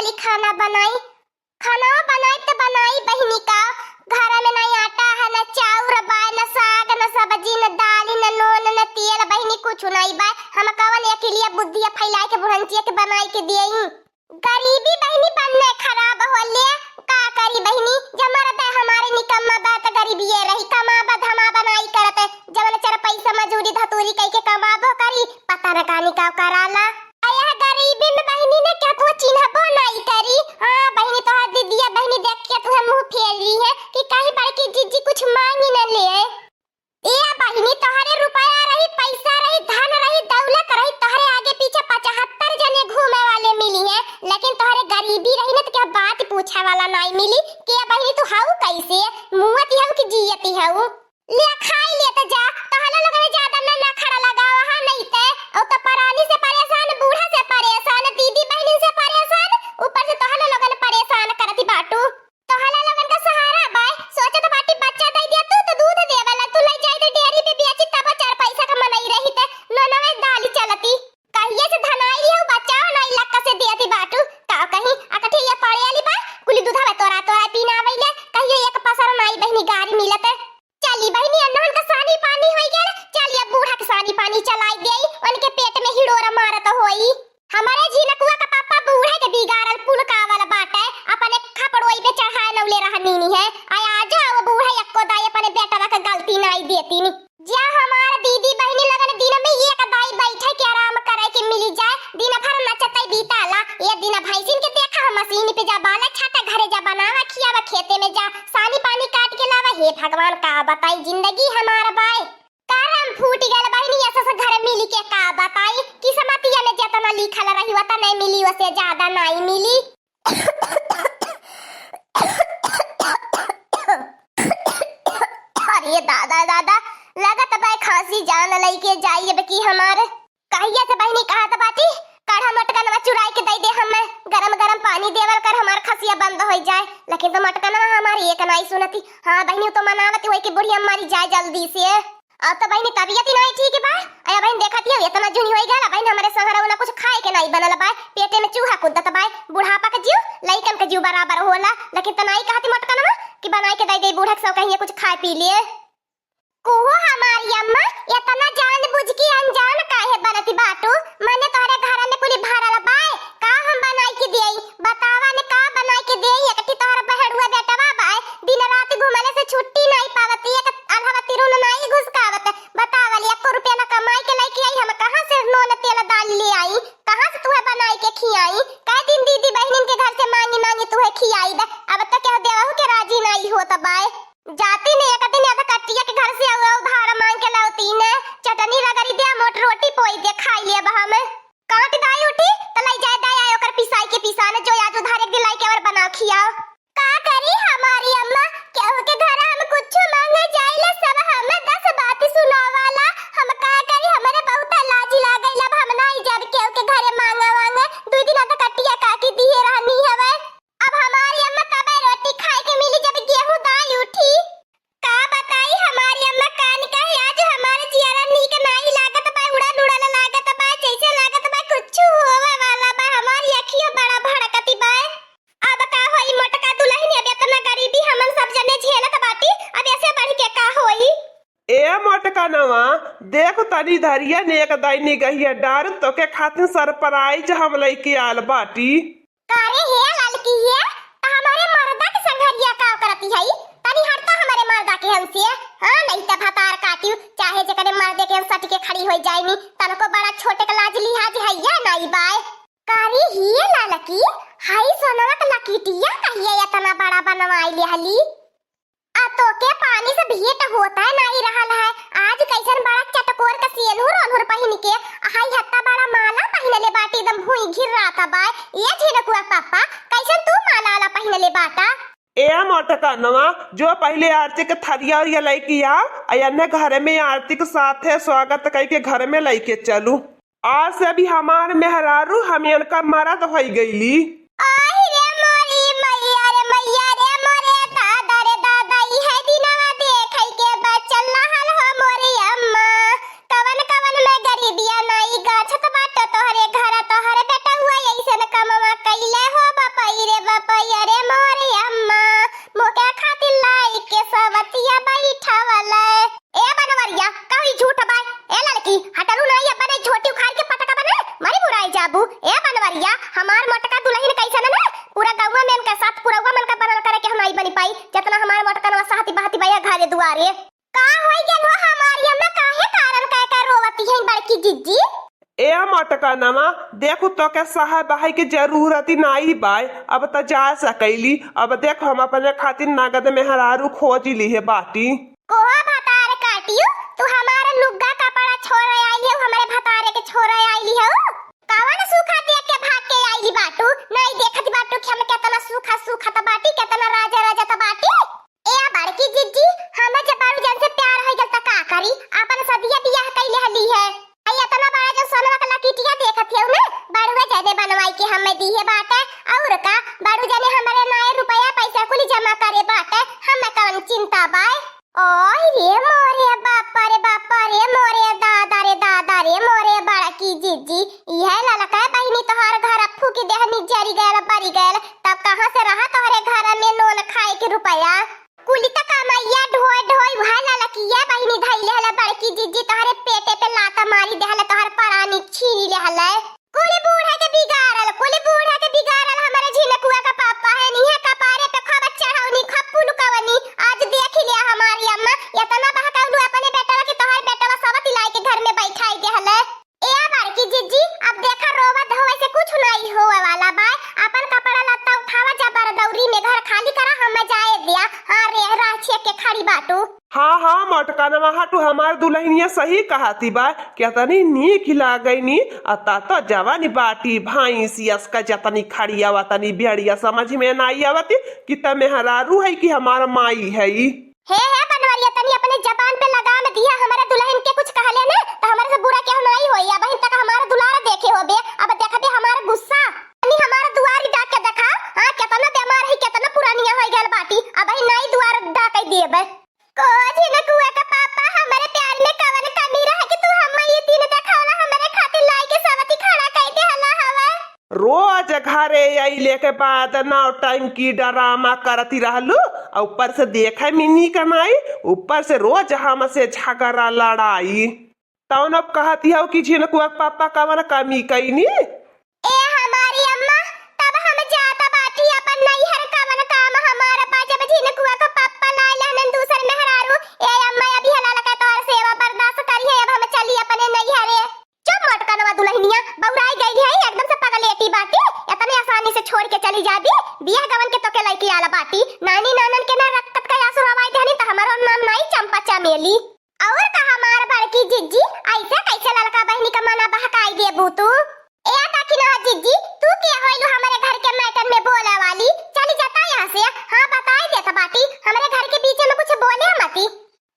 चली खाना बनाई। खाना बनाई तो बनाई बहनी का, घर में नहीं आटा है, न चाउर बा, न साग, न सब्जी, न दाल, न नून, न तेल, बहनी कुछ नहीं बा। हम कवन अकेलिया बुद्धिया फैला के बुढ़ंतिया के बनाई के दियई। गरीबी बहनी बनने खराब होले, का करी बहनी, जमर दे हमारे निकम्मा बात गरीबी ये रही, कमाबा धमा बनाई करते, जवन चर पैसा मजूरी धतूरी कई के कमाबो करी, पता न कानी का कराला। आया गरीबी में बहनी ने क्या तू चिन्हबो नहीं करी। हां बहनी तो दीदिया बहनी देख के तू मुंह फेर रही है कि कहीं बड़की जीजी कुछ मांगी न ले। ए बहनी तोहरे रुपया रही, पैसा रही, धन रही, दौलत रही, तोहरे आगे पीछे 75 जने घूमे वाले मिली है, लेकिन तोहरे गरीबी रही ना तो क्या बात पूछा वाला नहीं मिली। के बहनी तू हाउ कैसे मुंहती हऊ कि जियती हऊ। ले खाई ले तो जा, तोहला लोग ने ज्यादा ना खड़ा लगावा हां नहीं ते और तो परानी से परेशान, बूढ़ा से परेशान, दीदी बहनी से परेशान, ऊपर से तोहला लोग ने परेशान करती बाटू। तोहला लोगन का सहारा बाय सोचत बाटी बच्चा दे दिया तू तो दूध देवेला, तू ले जाई तो डेयरी पे बेची तब 4 पैसा कमाई रही ते ननवे दाली चलती। कहिए से धनाई लियो बच्चा नहीं लक्का से देती बाटू का कहीं अकठी ये पड़े वाली बा कुली दूधा में तोरा तोरा पीना आवेले, कहिए एक पसर नाई बहनी गाड़ी मिलत। चली बहनी अन्नन का सानी पानी होई गेल, चलिए बूढ़ा के सानी पानी चलाई देई, उनके पेट में हिडोरा मारत होई। हमारे झिनकुआ का पापा बूढ़े के बिगाड़ल पुल का वाला बाटे, अपने खपड़ोई पे चढ़ाए नवले रहनीनी है। आया आ जाओ बूढ़ा एको दाई अपने बेटा का गलती नहीं देती नी। जा हमार दीदी बहनी लगन दिन में एक दाई बैठे के आराम करे के मिली जाए, दिन भर नचतई बीताला। ये दिन भैंसिन के देखा मशीन पे जा बाला छाता, घरे जा बनावा खियावा, खेते में जा सानी पानी काट के लावा। हे भगवान का बताई जिंदगी हमार बाई करम फूट गल बहनी, ऐसा से घर मिली के का बताई किस्मतिया में जितना लिखल रही वता नहीं मिली, वसे ज्यादा नहीं मिली। अरे दादा दादा लगत बाय खांसी जान लई के जाई अब की हमारे कहिया से बहनी कहा त बाटी काढ़ा मटकनवा चुराई के दे दे, हमें गरम गरम पानी देवल कर हमार खसिया बंद हो जाए। लेकिन तो मटकनवा हमारी एक नहीं सुनती। हां बहनी तो मनावती होई कि बुढ़िया मारी जाए जल्दी से। अब तो बहनी तबीयत ही नहीं ठीक है बा। आया बहन देखती है इतना जुनी होई गला, बहन हमारे संगरा वाला कुछ खाए के नहीं बनल बा, पेटे में चूहा कुदत बा। बुढ़ापा के जीव लइकन के जीव बराबर होला, लेकिन त नहीं कहती मटकनवा कि बनाई के दे दे बूढ़ा के सब कहिए कुछ खाए पी लिए। कोहो हमारी अम्मा इतना जान बुझ के अनजान काहे बनती बाटू, मने तोहरे घर में पूरी भरल बाय का हम बनाई के देई, बतावा ने का बनाई के देई। एकटी तोहर बहड़ुआ बेटवा बाय दिन रात घुमले से छुट्टी नहीं पावती, एक अल्हवा तिरुन नहीं घुसकावत। बतावा ले 1 रुपया ना कमाई के लेके आई, हम कहां से नून तेल दाल ले आई, कहां से तुहे बनाई के खियाई। कई दिन दीदी बहनिन के घर से मांगी मांगी तुहे खियाई दे, अब तक कह देवहु के राजी नहीं होत बाय। जाती ने एक दिन आधा कटिया के घर से उधार मांग के लाती ने, चटनी रगड़ी दे, मोट रोटी पोई दे, खाई ले बहा में काट दाई उठी त लई जाए दाई आयो कर पिसाई के पिसाने जो आज उधार एक दिन लाई के और बना खियाओ। का करी हमारी अम्मा केहू के घर हम कुछ मांगे जाइले सब हमें 10 बात सुनावाला, हम का करी हमरे बहुत लाज लागैला, हम नहीं जब केहू के घरे मांगा मांगे 2 दिन आधा कटिया काटी दिए रहनी हवे। अब हमारी अम्मा कबे रोटी खाए के मिली जब गेहूं दाल उठी। का बताई हमारी अम्मा कान का आज हमारे जियारा नीक नहीं लागत बा, उड़न उड़न लागत बा, जैसे लागत बा कुछ होवे वाला बा, हमारी अखियां बड़ा भड़कती बा। अब का होई मोटका दुल्हन, अब इतना गरीबी हमन सब जने झेलत बाटी, अब ऐसे बढ़ के का होई। ए मोटका नवा देख तनी धरिया ने एक दाई गहिया डार तो के खातिर सरप्राइज हम लेके आल बाटी। कारे हे ललकी है हमारे मर्दा के संघरिया का करती है, तनी हटता हमारे मर्दा के हमसे। हां नहीं त भतार काटियो चाहे जे करे मर्दे के सट के खड़ी हो जाईनी, तनको बड़ा छोटे का लाज लिहाज है या नहीं बाय। कारी ही ललकी हाई सोनवा का लकीटिया कहिए इतना बड़ा बनवाई ले हली। आ तो के पानी से भेंट होता है नहीं रहल है, आज कैसन बड़ा चटकोर का सेनुर अनहुर पहिन के हाई हत्ता बड़ा माला पहिनले बाटी, एकदम भुई घिर राता बाय। ये झिनकुआ पापा कैसन तू माला वाला पहिनले बाटा। ए मोटका नवा जो पहले आरती के थरिया और लेके आ अयने घर में आरती के साथे स्वागत कई के घर में लेके चलू। आज से अभी हमार मेहरारू हम इनका मरद हो गईली। आई रे मोरी मैया रे मैया रे मोरे दादा रे दादा ई है दिनवा देखै के बचल रहल हो मोरी अम्मा। कवन कवन में गरीबिया नहीं गाछत बाट तोहरे घर तोहरे बेटा हुआ ऐसन कमवा कैले हो बाप मोटका नमा देखो तो के सहाय बहाई के जरूरत ही नहीं बाय अब त जा सकैली अब देख हम अपने खातिर नगद में हरारू खोज ली है बाटी कोहा भतार काटियो तू हमारा लुग्गा कपड़ा छोड़ आई है हमारे भतारे के छोड़ आई है कावन सूखा देख के भाग के आईली बाटू नहीं देखत बाटू कि हम केतना सूखा सूखा त बाटी केतना राजा राजा त बाटी ए बड़की जिज्जी हमें जब बारू जन से प्यार हो गल त का करी अपन सदिया बियाह कैले हली है आई इतना बड़ा जो सोनवा का लकीटिया देखत है उमे बारूवे जाने बनवाई के हमें दी है बाटे और का बारू जाने हमारे नए रुपया पैसा कुली जमा करे बाटे हमें कौन चिंता बाय ओय रे बापा रे मोरे दादा रे मोरे बड़की जिज्जी यह ललका बहिनी तोहर घर अप्पू की देह निजरी गयल बरी गयल तब कहां से रहा तोहरे घर में नोन खाए के रुपया कुली त कमाइया ढोय ढोय वह ललकिया बहिनी धइले हला बड़की जिज्जी तोहरे पेटे पे लाता मारी देहले तोहर परानी छीनी लेहले कुली बूढ़ा के बिगाड़ल हमारे झिनकुआ का पापा है नी है कपारे पे खबर चढ़ावनी खप्पू लुकावनी आज देख लिया हमारी अम्मा इतना बहकाउलू अपने बेटवा के तोहर बेटवा सब तिलाई के घर में बैठाई देहले ए बड़की जिज्जी अब देखा रोवा धोवे से कुछ नहीं होवे वाला बाय अपन कपड़ा लत्ता उठावा जा बर दौरी में घर खाली करा हम जाए दिया हां रे राह छे के खड़ी बाटू हाँ मोटका नमा हटू हमार दुल्हनिया सही कहती बा क्या तनी नीक लागई नी अता तो जवानी बाटी भैंसियस का जतनी खड़ी आवतनी भेड़िया समझ में नहीं आवती कि तमे हरारू है कि हमारा माई है हे बनवारिया तनी अपने जबान पे लगाम दिया हमारे दुल्हन के कुछ कहले ना तो हमारे से बुरा क्यों नहीं होई अब तक हमारा दुलारा देखे होबे अब देखबे हमारा गुस्सा तनी हमारा दुआरी डाक के देखा हां केतना बीमार है केतना पुरानिया होई गेल बाटी अब नहीं दुआर डाक देबे कोजी न कुआ का पापा हमारे प्यार में कवन कमी रहे कि तू हम ये दिन देखावला हमारे खातिर लाई के सवती खड़ा कई दे हला हवा रोज घरे आइले के बाद नौ टाइम की ड्रामा करती रहलू और ऊपर से देखे मिनी कमाई ऊपर से रोज हमसे झगड़ा लड़ाई तौन अब कहती हो कि झिनकुआ पापा कवन कमी कईनी ए हमारी अम्मा तब हम जाता बाटी अपन नैहर कवन काम हमारा बाजब झिनकुआ का पापा लाइल हनन दूसर मेहरारू ए अम्मा अभी हला लगा तोर सेवा बर्दाश्त करी है अब हम चली अपने नैहरे चुप मटकनवा दुल्हनिया बौराई गई है एकदम से पगलेटी बाटी इतने आसानी से छोड़ के चली जाबी बियाह गवन के तोके लइकी आला बाटी नानी नानन के ना रक्त का आंसू रवाई देनी त हमारो नाम नहीं चंपा चमेली और का हमार बड़की जिज्जी ऐसे कैसे लड़का बहनी का मना बहकाई दे बूतू ए दखिना जिज्जी तू के होइलू हमारे घर के मैटर में बोले वाली चली जाता यहां से हां बताई देता बाटी हमारे घर के बीच में कुछ बोले मती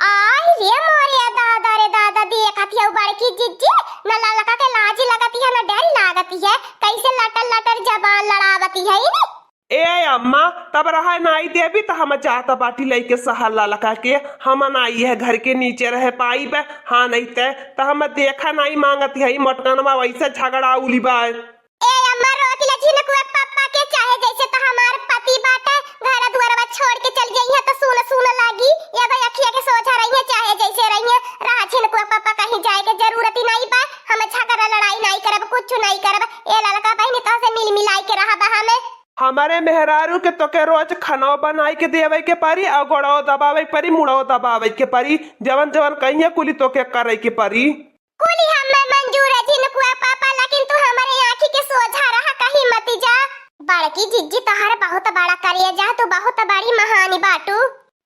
आई रे मोरे दादा देखत है बड़की जिज्जी न ललका के लाजी लगती है न डर लागती है कैसे लटर जबान लड़ावती है नी ए अम्मा तब रहा नाई देवी तो हम जाता बाटी लेके सहला लगा के हम नाई है घर के नीचे रह पाई बे हाँ नहीं तो हम देखा नहीं मांगती है मटकनवा वैसे झगड़ा उली बा ए अम्मा रोक ले झिनकुआ पापा के चाहे जैसे तो हमार पति बाटे घर दुआरवा छोड़ के चल गई है तो सुन लागी ये भाई अखिया के सोचा रही है चाहे जैसे रही है रहा झिनकुआ पापा कहीं जाए के जरूरत ही नहीं बा हम झगड़ा लड़ाई नहीं करब कुछ नहीं करब ए लड़का बहनी तो से मिल मिलाई के रहा बा हमें हमारे मेहरारू के तो के रोज खाना बनाई के देवे के परी और गोड़ो दबावे परी मुड़ो दबावे के परी जवन जवन कहिए कुली तो के करे के परी कुली हमें मंजूर है झिनकुआ पापा लेकिन तू हमारे आंखी के सोझा रहा कहीं मत जा बड़की जिज्जी तोहर बहुत बड़ा करिए जा तू बहुत बड़ी महानी बाटू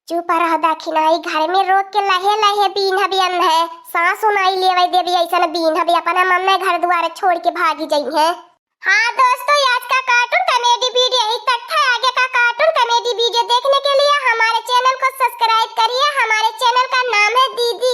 चुप रह दखिनाई घर में रोक के लहे बीन हबियन है सांस सुनाई लेवे देवी ऐसा बीन हबी अपना मन में घर द्वार छोड़ के भागी जाई है हाँ दोस्तों आज का कार्टून कॉमेडी वीडियो यही तक था आगे का कार्टून कॉमेडी वीडियो देखने के लिए हमारे चैनल को सब्सक्राइब करिए हमारे चैनल का नाम है दीदी